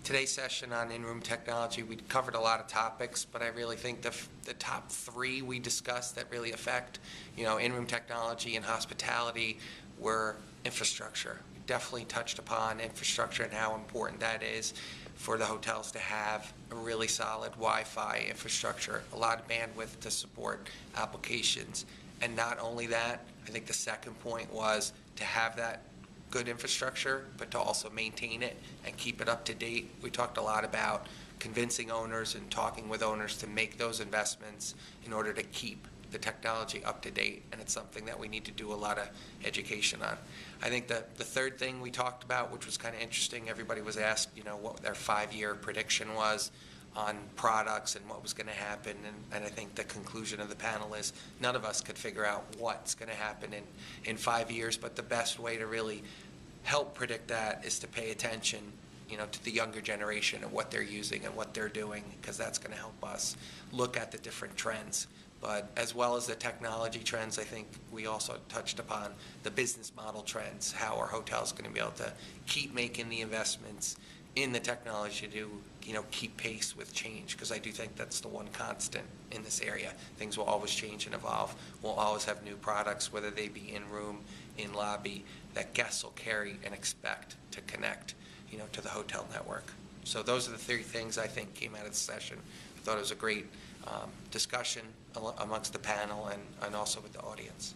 today's session on in-room technology, we covered a lot of topics, but I really think the top three we discussed that really affect, in-room technology and hospitality were infrastructure. We definitely touched upon infrastructure and how important that is for the hotels to have a really solid Wi-Fi infrastructure, a lot of bandwidth to support applications. And not only that, I think the second point was to have that good infrastructure, but to also maintain it and keep it up to date. We talked a lot about convincing owners and talking with owners to make those investments in order to keep the technology up to date, and it's something that we need to do a lot of education on. I think the third thing we talked about, which was kind of interesting, everybody was asked, what their 5-year prediction was on products and what was going to happen, and I think the conclusion of the panel is none of us could figure out what's going to happen in 5 years, but the best way to really help predict that is to pay attention to the younger generation and what they're using and what they're doing, because that's going to help us look at the different trends. But as well as the technology trends, I think we also touched upon the business model trends, how our hotel's going to be able to keep making the investments in the technology to keep pace with change, because I do think that's the one constant in this area. Things will always change and evolve. We'll always have new products, whether they be in room, in lobby, that guests will carry and expect to connect to the hotel network. So those are the 3 things I think came out of the session. I thought it was a great discussion amongst the panel and also with the audience.